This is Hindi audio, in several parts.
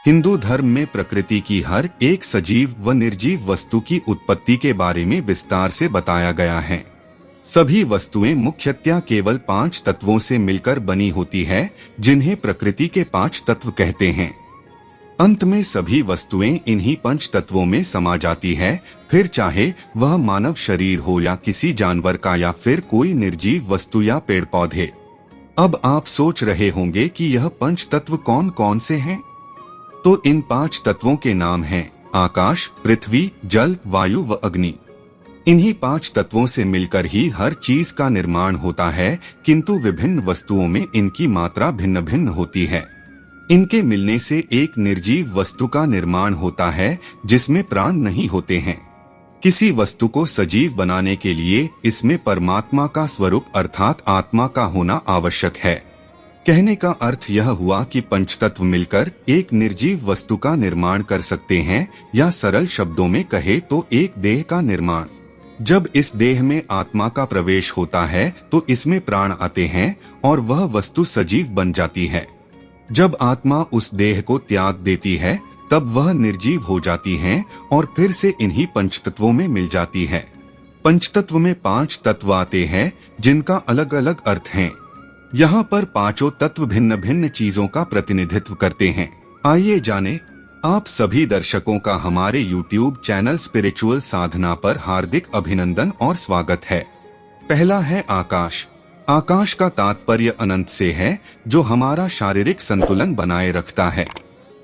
हिंदू धर्म में प्रकृति की हर एक सजीव व निर्जीव वस्तु की उत्पत्ति के बारे में विस्तार से बताया गया है। सभी वस्तुएं मुख्यतः केवल 5 तत्वों से मिलकर बनी होती है, जिन्हें प्रकृति के 5 तत्व कहते हैं। अंत में सभी वस्तुएं इन्हीं 5 तत्वों में समा जाती है, फिर चाहे वह मानव शरीर हो या किसी जानवर का या फिर कोई निर्जीव वस्तु या पेड़ पौधे। अब आप सोच रहे होंगे कि यह 5 तत्व कौन कौन से हैं? तो इन 5 तत्वों के नाम हैं आकाश, पृथ्वी, जल, वायु व अग्नि। इन्हीं 5 तत्वों से मिलकर ही हर चीज का निर्माण होता है, किंतु विभिन्न वस्तुओं में इनकी मात्रा भिन्न भिन्न होती है। इनके मिलने से एक निर्जीव वस्तु का निर्माण होता है, जिसमें प्राण नहीं होते हैं। किसी वस्तु को सजीव बनाने के लिए इसमें परमात्मा का स्वरूप अर्थात आत्मा का होना आवश्यक है। कहने का अर्थ यह हुआ कि 5 तत्व मिलकर एक निर्जीव वस्तु का निर्माण कर सकते हैं, या सरल शब्दों में कहे तो एक देह का निर्माण। जब इस देह में आत्मा का प्रवेश होता है तो इसमें प्राण आते हैं और वह वस्तु सजीव बन जाती है। जब आत्मा उस देह को त्याग देती है तब वह निर्जीव हो जाती है और फिर से इन्हीं 5 तत्वों में मिल जाती है। पंचतत्व में 5 तत्व आते हैं, जिनका अलग अलग अर्थ है। यहाँ पर 5 तत्व भिन्न भिन्न चीजों का प्रतिनिधित्व करते हैं। आइए जाने। आप सभी दर्शकों का हमारे YouTube चैनल स्पिरिचुअल साधना पर हार्दिक अभिनंदन और स्वागत है। पहला है आकाश। आकाश का तात्पर्य अनंत से है, जो हमारा शारीरिक संतुलन बनाए रखता है।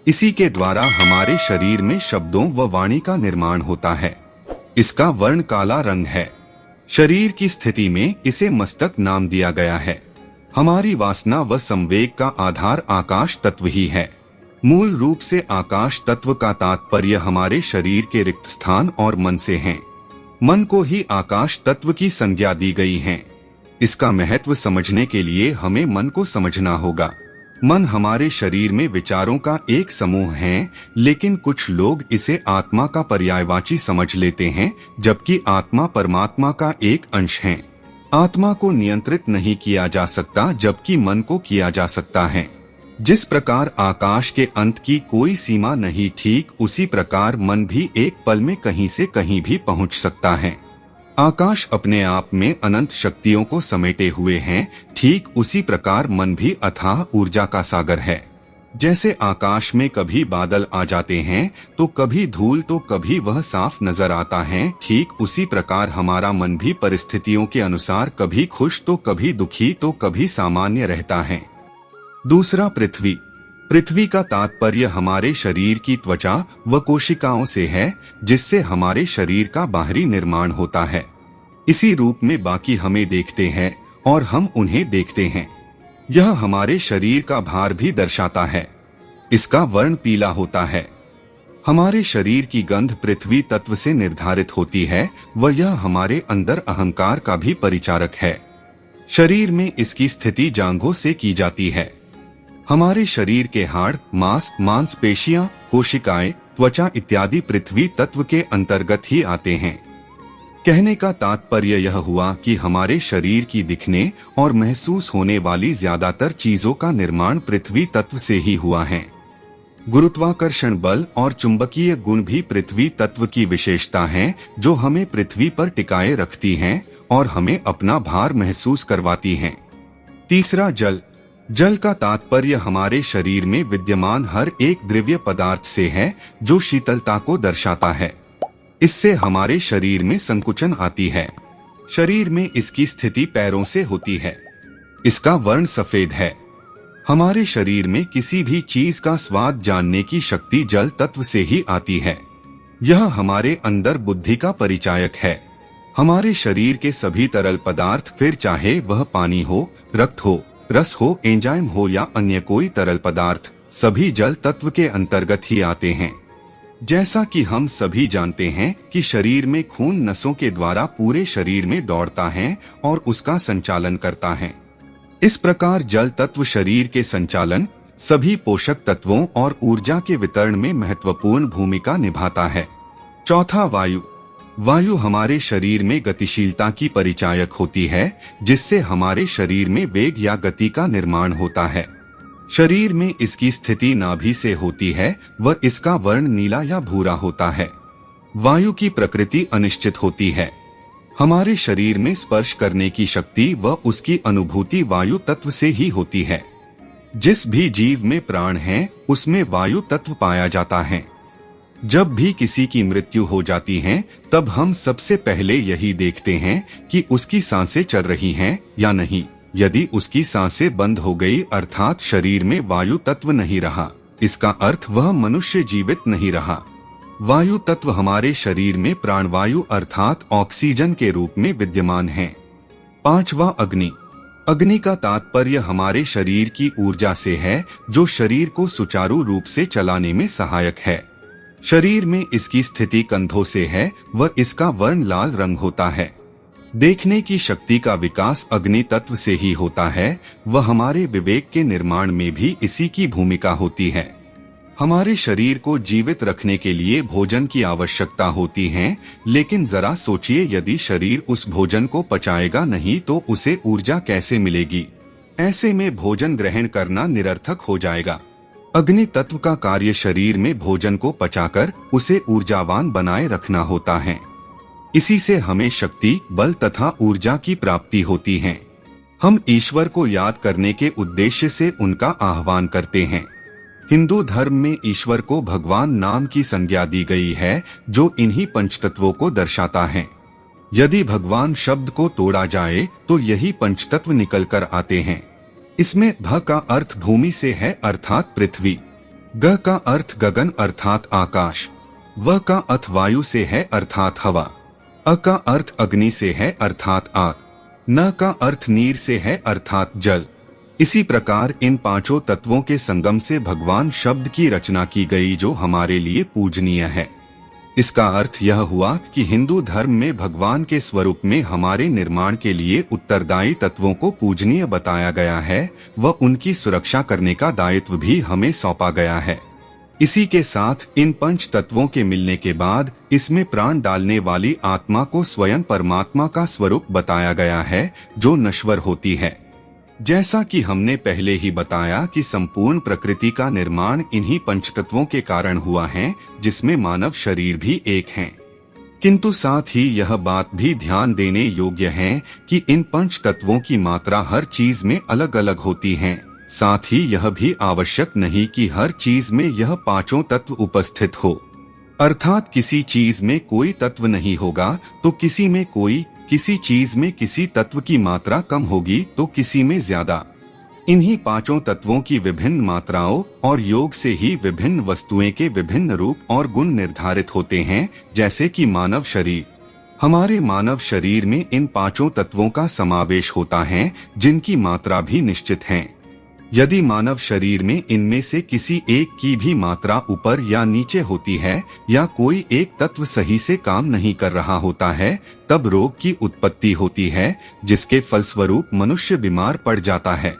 इसी के द्वारा हमारे शरीर में शब्दों व वाणी का निर्माण होता है। इसका वर्ण काला रंग है। शरीर की स्थिति में इसे मस्तक नाम दिया गया है। हमारी वासना व संवेग का आधार आकाश तत्व ही है। मूल रूप से आकाश तत्व का तात्पर्य हमारे शरीर के रिक्त स्थान और मन से है। मन को ही आकाश तत्व की संज्ञा दी गई है। इसका महत्व समझने के लिए हमें मन को समझना होगा। मन हमारे शरीर में विचारों का एक समूह है, लेकिन कुछ लोग इसे आत्मा का पर्यायवाची समझ लेते हैं, जबकि आत्मा परमात्मा का एक अंश है। आत्मा को नियंत्रित नहीं किया जा सकता, जबकि मन को किया जा सकता है। जिस प्रकार आकाश के अंत की कोई सीमा नहीं, ठीक उसी प्रकार मन भी एक पल में कहीं से कहीं भी पहुंच सकता है। आकाश अपने आप में अनंत शक्तियों को समेटे हुए हैं, ठीक उसी प्रकार मन भी अथाह ऊर्जा का सागर है। जैसे आकाश में कभी बादल आ जाते हैं तो कभी धूल तो कभी वह साफ नजर आता है, ठीक उसी प्रकार हमारा मन भी परिस्थितियों के अनुसार कभी खुश तो कभी दुखी तो कभी सामान्य रहता है। दूसरा पृथ्वी। पृथ्वी का तात्पर्य हमारे शरीर की त्वचा व कोशिकाओं से है, जिससे हमारे शरीर का बाहरी निर्माण होता है। इसी रूप में बाकी हमें देखते हैं और हम उन्हें देखते हैं। यह हमारे शरीर का भार भी दर्शाता है। इसका वर्ण पीला होता है। हमारे शरीर की गंध पृथ्वी तत्व से निर्धारित होती है व यह हमारे अंदर अहंकार का भी परिचारक है। शरीर में इसकी स्थिति जांघों से की जाती है। हमारे शरीर के हाड़, मांस, मांसपेशियां, कोशिकाएं, त्वचा इत्यादि पृथ्वी तत्व के अंतर्गत ही आते हैं। कहने का तात्पर्य यह हुआ कि हमारे शरीर की दिखने और महसूस होने वाली ज्यादातर चीजों का निर्माण पृथ्वी तत्व से ही हुआ है। गुरुत्वाकर्षण बल और चुंबकीय गुण भी पृथ्वी तत्व की विशेषता हैं, जो हमें पृथ्वी पर टिकाए रखती हैं और हमें अपना भार महसूस करवाती हैं। तीसरा जल। जल का तात्पर्य हमारे शरीर में विद्यमान हर एक द्रव्य पदार्थ से है, जो शीतलता को दर्शाता है। इससे हमारे शरीर में संकुचन आती है। शरीर में इसकी स्थिति पैरों से होती है। इसका वर्ण सफेद है। हमारे शरीर में किसी भी चीज का स्वाद जानने की शक्ति जल तत्व से ही आती है। यह हमारे अंदर बुद्धि का परिचायक है। हमारे शरीर के सभी तरल पदार्थ, फिर चाहे वह पानी हो, रक्त हो, रस हो, एंजाइम हो या अन्य कोई तरल पदार्थ, सभी जल तत्व के अंतर्गत ही आते हैं। जैसा कि हम सभी जानते हैं कि शरीर में खून नसों के द्वारा पूरे शरीर में दौड़ता है और उसका संचालन करता है। इस प्रकार जल तत्व शरीर के संचालन, सभी पोषक तत्वों और ऊर्जा के वितरण में महत्वपूर्ण भूमिका निभाता है। चौथा वायु। वायु हमारे शरीर में गतिशीलता की परिचायक होती है, जिससे हमारे शरीर में वेग या गति का निर्माण होता है। शरीर में इसकी स्थिति नाभि से होती है व इसका वर्ण नीला या भूरा होता है। वायु की प्रकृति अनिश्चित होती है। हमारे शरीर में स्पर्श करने की शक्ति व उसकी अनुभूति वायु तत्व से ही होती है। जिस भी जीव में प्राण है उसमें वायु तत्व पाया जाता है। जब भी किसी की मृत्यु हो जाती है तब हम सबसे पहले यही देखते हैं कि उसकी सांसें चल रही हैं या नहीं। यदि उसकी सांसें बंद हो गई अर्थात शरीर में वायु तत्व नहीं रहा, इसका अर्थ वह मनुष्य जीवित नहीं रहा। वायु तत्व हमारे शरीर में प्राणवायु अर्थात ऑक्सीजन के रूप में विद्यमान है। 5वां अग्नि। अग्नि का तात्पर्य हमारे शरीर की ऊर्जा से है जो शरीर को सुचारू रूप से चलाने में सहायक है। शरीर में इसकी स्थिति कंधों से है व इसका वर्ण लाल रंग होता है। देखने की शक्ति का विकास अग्नि तत्व से ही होता है व हमारे विवेक के निर्माण में भी इसी की भूमिका होती है। हमारे शरीर को जीवित रखने के लिए भोजन की आवश्यकता होती है, लेकिन जरा सोचिए यदि शरीर उस भोजन को पचाएगा नहीं तो उसे ऊर्जा कैसे मिलेगी। ऐसे में भोजन ग्रहण करना निरर्थक हो जाएगा। अग्नि तत्व का कार्य शरीर में भोजन को पचाकर उसे ऊर्जावान बनाए रखना होता है। इसी से हमें शक्ति, बल तथा ऊर्जा की प्राप्ति होती है। हम ईश्वर को याद करने के उद्देश्य से उनका आह्वान करते हैं। हिंदू धर्म में ईश्वर को भगवान नाम की संज्ञा दी गई है जो इन्हीं पंचतत्वों को दर्शाता है। यदि भगवान शब्द को तोड़ा जाए तो यही पंचतत्व निकल कर आते हैं। इसमें भ का अर्थ भूमि से है अर्थात पृथ्वी, ग का अर्थ गगन अर्थात आकाश, व का अर्थ वायु से है अर्थात हवा, अ का अर्थ अग्नि से है अर्थात आग, न का अर्थ नीर से है अर्थात जल। इसी प्रकार इन पांचों तत्वों के संगम से भगवान शब्द की रचना की गई जो हमारे लिए पूजनीय है। इसका अर्थ यह हुआ कि हिंदू धर्म में भगवान के स्वरूप में हमारे निर्माण के लिए उत्तरदायी तत्वों को पूजनीय बताया गया है व उनकी सुरक्षा करने का दायित्व भी हमें सौंपा गया है। इसी के साथ इन पंच तत्वों के मिलने के बाद इसमें प्राण डालने वाली आत्मा को स्वयं परमात्मा का स्वरूप बताया गया है जो नश्वर होती है। जैसा कि हमने पहले ही बताया कि संपूर्ण प्रकृति का निर्माण इन्हीं पंचतत्वों के कारण हुआ है, जिसमें मानव शरीर भी एक है। किंतु साथ ही यह बात भी ध्यान देने योग्य है कि इन पंच तत्वों की मात्रा हर चीज में अलग अलग होती है। साथ ही यह भी आवश्यक नहीं कि हर चीज में यह पांचों तत्व उपस्थित हो, अर्थात किसी चीज में कोई तत्व नहीं होगा तो किसी में कोई, किसी चीज में किसी तत्व की मात्रा कम होगी तो किसी में ज्यादा। इन्हीं पांचों तत्वों की विभिन्न मात्राओं और योग से ही विभिन्न वस्तुएं के विभिन्न रूप और गुण निर्धारित होते हैं। जैसे कि मानव शरीर, हमारे मानव शरीर में इन पांचों तत्वों का समावेश होता है जिनकी मात्रा भी निश्चित है। यदि मानव शरीर में इनमें से किसी एक की भी मात्रा ऊपर या नीचे होती है या कोई एक तत्व सही से काम नहीं कर रहा होता है तब रोग की उत्पत्ति होती है, जिसके फलस्वरूप मनुष्य बीमार पड़ जाता है।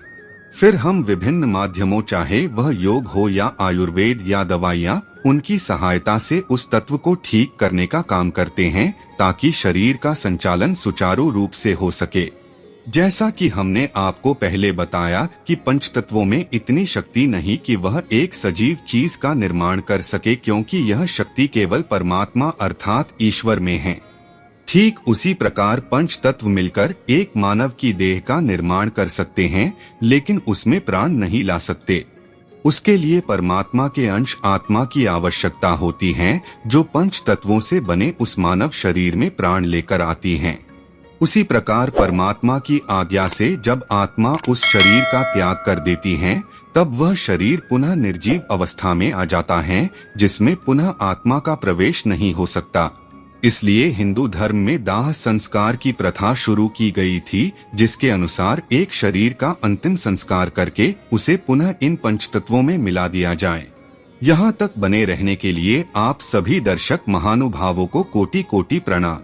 फिर हम विभिन्न माध्यमों, चाहे वह योग हो या आयुर्वेद या दवाइयाँ, उनकी सहायता से उस तत्व को ठीक करने का काम करते हैं ताकि शरीर का संचालन सुचारू रूप से हो सके। जैसा कि हमने आपको पहले बताया कि पंचतत्वों में इतनी शक्ति नहीं कि वह एक सजीव चीज का निर्माण कर सके, क्योंकि यह शक्ति केवल परमात्मा अर्थात ईश्वर में है। ठीक उसी प्रकार पंच तत्व मिलकर एक मानव की देह का निर्माण कर सकते हैं, लेकिन उसमें प्राण नहीं ला सकते। उसके लिए परमात्मा के अंश आत्मा की आवश्यकता होती है, जो पंच तत्वों से बने उस मानव शरीर में प्राण लेकर आती हैं। उसी प्रकार परमात्मा की आज्ञा से जब आत्मा उस शरीर का त्याग कर देती है तब वह शरीर पुनः निर्जीव अवस्था में आ जाता है, जिसमें पुनः आत्मा का प्रवेश नहीं हो सकता। इसलिए हिंदू धर्म में दाह संस्कार की प्रथा शुरू की गई थी, जिसके अनुसार एक शरीर का अंतिम संस्कार करके उसे पुनः इन पंचतत्वों में मिला दिया जाए। यहाँ तक बने रहने के लिए आप सभी दर्शक महानुभावों को कोटि कोटि प्रणाम।